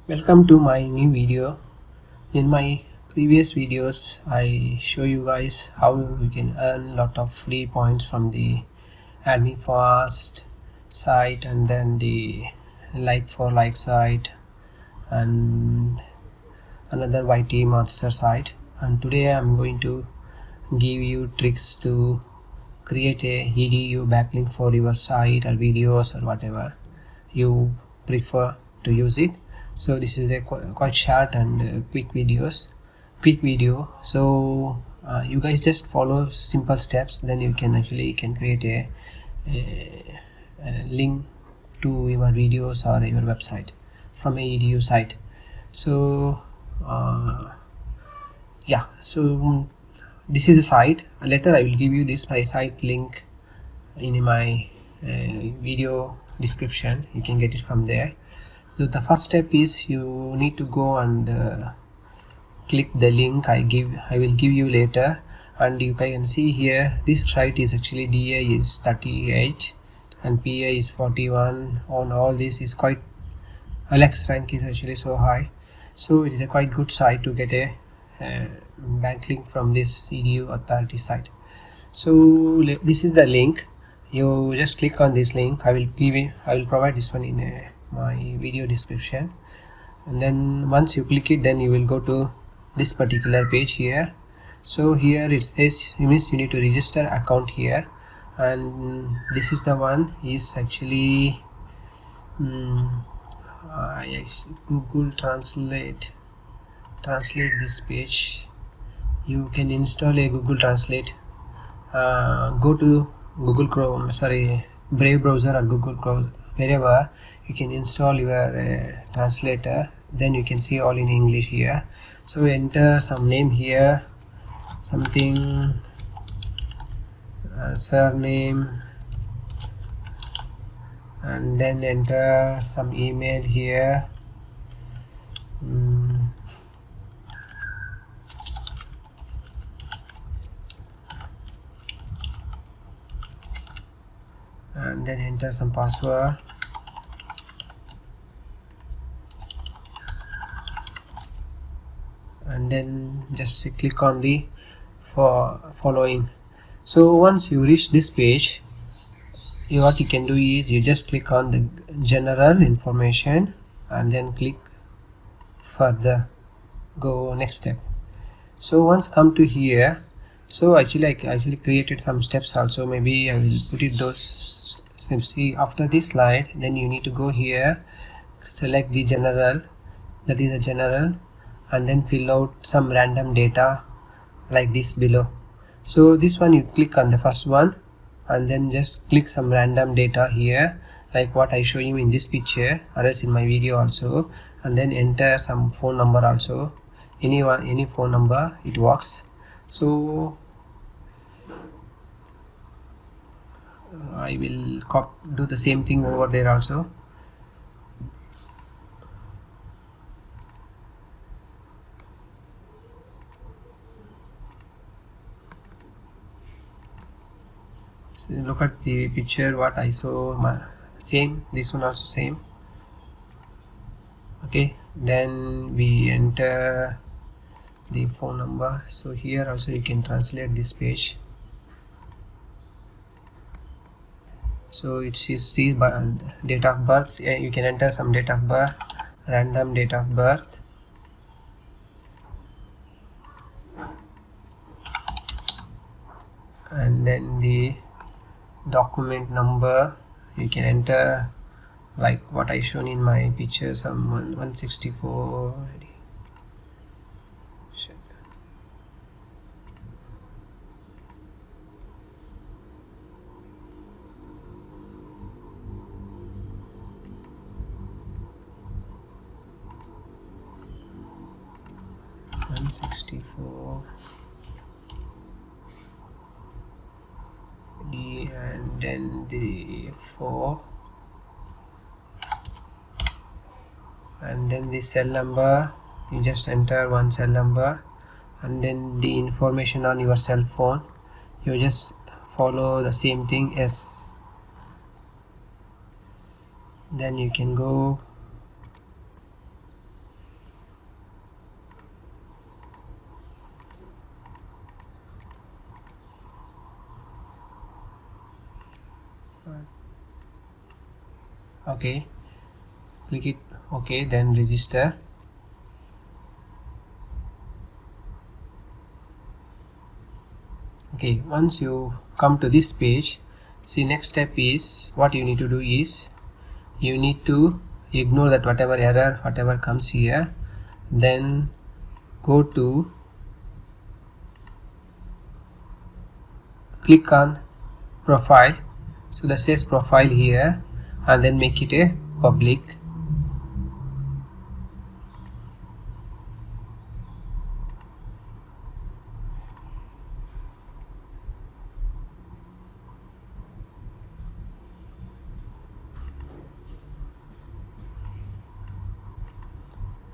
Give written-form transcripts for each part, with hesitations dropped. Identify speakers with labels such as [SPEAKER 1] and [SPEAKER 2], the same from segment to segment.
[SPEAKER 1] Welcome to my new video. In my previous videos I show you guys how you can earn lot of free points from the AdmeFast site and then the like for like site and another YT Monster site, and today I'm going to give you tricks to create a EDU backlink for your site or videos or whatever you prefer to use it. So this is a quite short and quick video. So you guys just follow simple steps, then you can create a link to your videos or your website from a EDU site. So yeah, so this is the site. Later I will give you this my site link in my video description. You can get it from there. So the first step is you need to go and click the link I will give you later, and you can see here this site is actually DA is 38 and PA is 41. On all this is quite Alex rank is actually so high, so it is a quite good site to get a backlink from this EDU authority site. So this is the link. You just click on this link. I will provide this one in my video description, and then once you click it, then you will go to this particular page here. So here it says you need to register account here, and this is the one is actually Google Translate this page. You can install a Google Translate. Go to Google Chrome, Brave browser or Google Chrome, wherever you can install your translator. Then you can see all in English here. So enter some name here, something surname, and then enter some email here. And then enter some password, and then just click on the following. So once you reach this page, what you can do is you just click on the general information and then click further, go next step. So once come to here, so actually I created some steps also, maybe I will put it those steps. See, after this slide, then you need to go here, select the general, that is a general, and then fill out some random data like this below. So this one you click on the first one and then just click some random data here like what I show you in this picture or else in my video also, and then enter some phone number also, any phone number, it works. So I will do the same thing over there also. So look at the picture what I saw, same, this one also same. Okay, then we enter the phone number. So here also you can translate this page. So it is the date of birth. You can enter some date of birth, random date of birth, and then the document number you can enter like what I shown in my picture, some 164. And then the 4, and then the cell number, you just enter one cell number, and then the information on your cell phone, you just follow the same thing as. Then you can go Okay, click it. Okay, then register. Okay, once you come to this page, see, next step is what you need to do is you need to ignore that whatever error whatever comes here, then go to click on profile, so that says profile here, and then make it a public.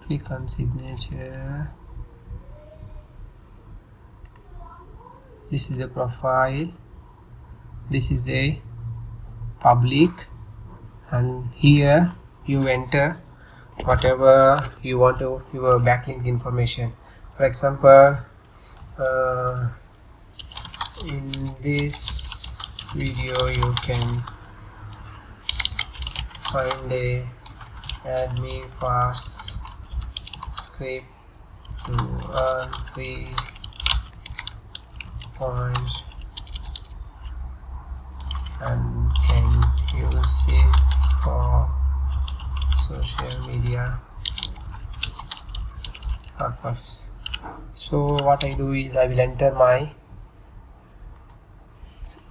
[SPEAKER 1] Click on signature. This is the profile, this is the public, and here you enter whatever you want to your backlink information. For example, in this video you can find a add me fast script to earn free points and can use it for social media purpose. So what I do is I will enter my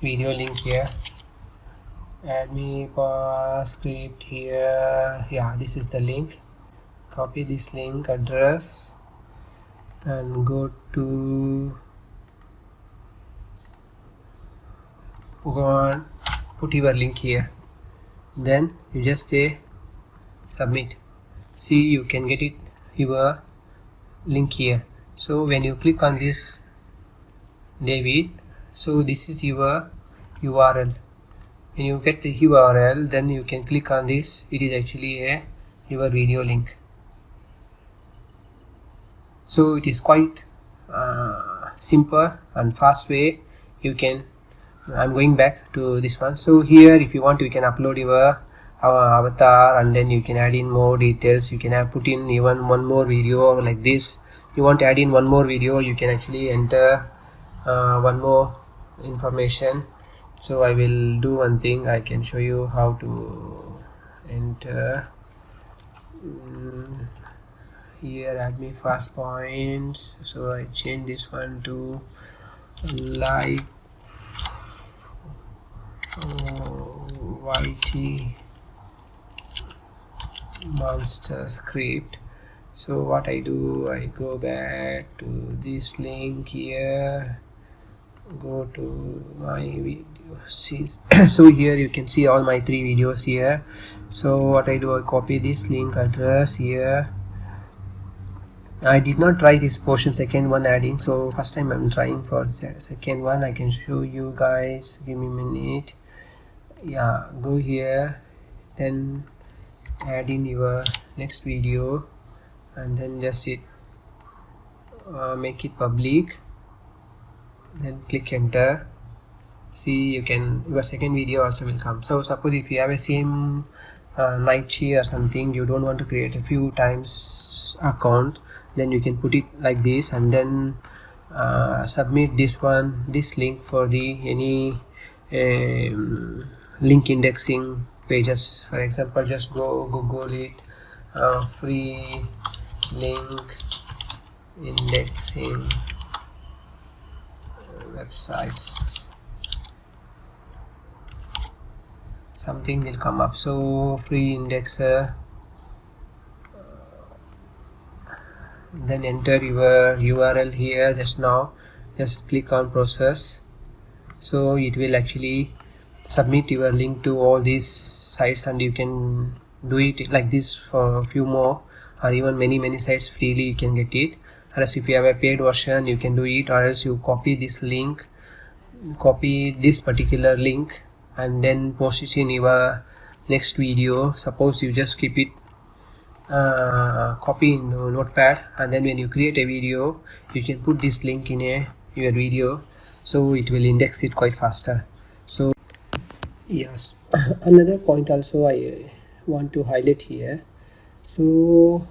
[SPEAKER 1] video link here, add me script here. Yeah, this is the link. Copy this link address and go on, put your link here, then you just say submit. See, you can get it your link here. So when you click on this David, so this is your URL. When you get the URL, then you can click on this. It is actually your video link. So it is quite simple and fast way you can. I'm going back to this one. So here, if you want, you can upload your avatar, and then you can add in more details. You can put in even one more video like this. You want to add in one more video, you can actually enter one more information. So I will do one thing. I can show you how to enter here, add me fast points. So I change this one to like YT monster script. So what I do, I go back to this link here, go to my video, see. So here you can see all my 3 videos here. So what I do, I copy this link address here. I did not try this portion second one adding, so first time I'm trying for second one. I can show you guys, give me a minute. Yeah, go here, then add in your next video, and then just make it public, then click enter. See, you can, your second video also will come. So suppose if you have a same Nightshade or something, you don't want to create a few times account, then you can put it like this, and then submit this link for the any link indexing pages. For example, just go Google it, free link indexing websites, something will come up. So free indexer, then enter your URL here. Just now just click on process, so it will actually submit your link to all these sites, and you can do it like this for a few more, or even many sites freely you can get it. Or else if you have a paid version, you can do it, or else you copy this link, copy this particular link, and then post it in your next video. Suppose you just keep it copy in Notepad, and then when you create a video, you can put this link in your video, so it will index it quite faster. So yes, another point also I want to highlight here. So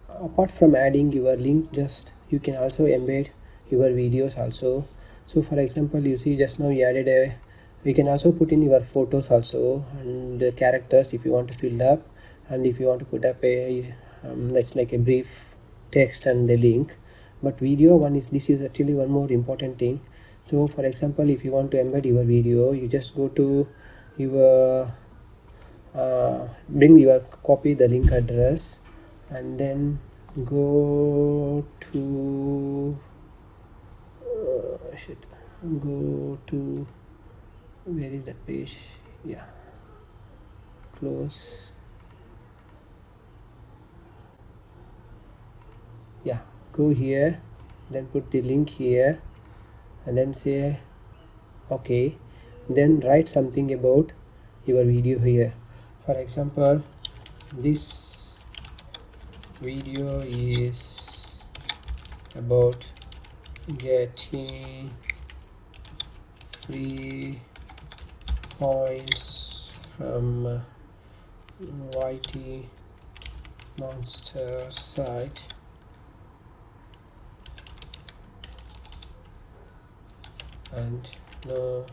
[SPEAKER 1] apart from adding your link, just you can also embed your videos also. So for example, you see just now we added a, we can also put in your photos also and the characters if you want to fill up, and if you want to put up a that's like a brief text and the link. But video one is, this is actually one more important thing. So for example, if you want to embed your video, you just go to your bring your copy the link address and then go to go to, where is that page, yeah, close, yeah, go here, then put the link here and then say okay, then write something about your video here. For example, this video is about getting free points from YT Monster site, and no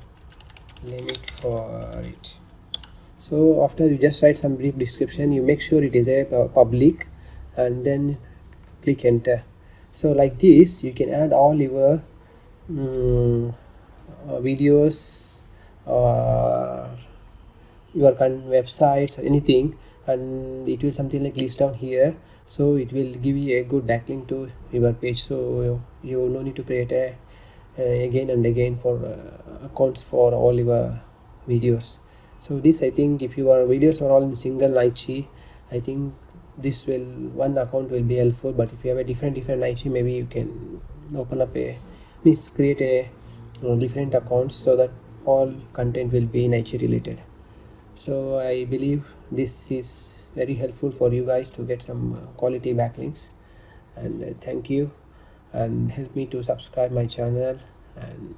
[SPEAKER 1] limit for it. So after you just write some brief description, you make sure it is a public and then click enter. So like this you can add all your videos or your websites, anything, and it will something like list down here. So it will give you a good backlink to your page, so you no need to create a again and again for accounts for all your videos. So this, I think if your videos are all in single Naichi, I think this will, one account will be helpful. But if you have a different Naichi, maybe you can open up a create a different accounts so that all content will be Naichi related. So I believe this is very helpful for you guys to get some quality backlinks, and thank you, and help me to subscribe my channel and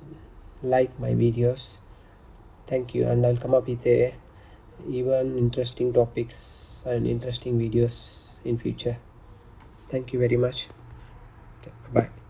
[SPEAKER 1] like my videos. Thank you, and I'll come up with a even interesting topics and interesting videos in future. Thank you very much. Bye.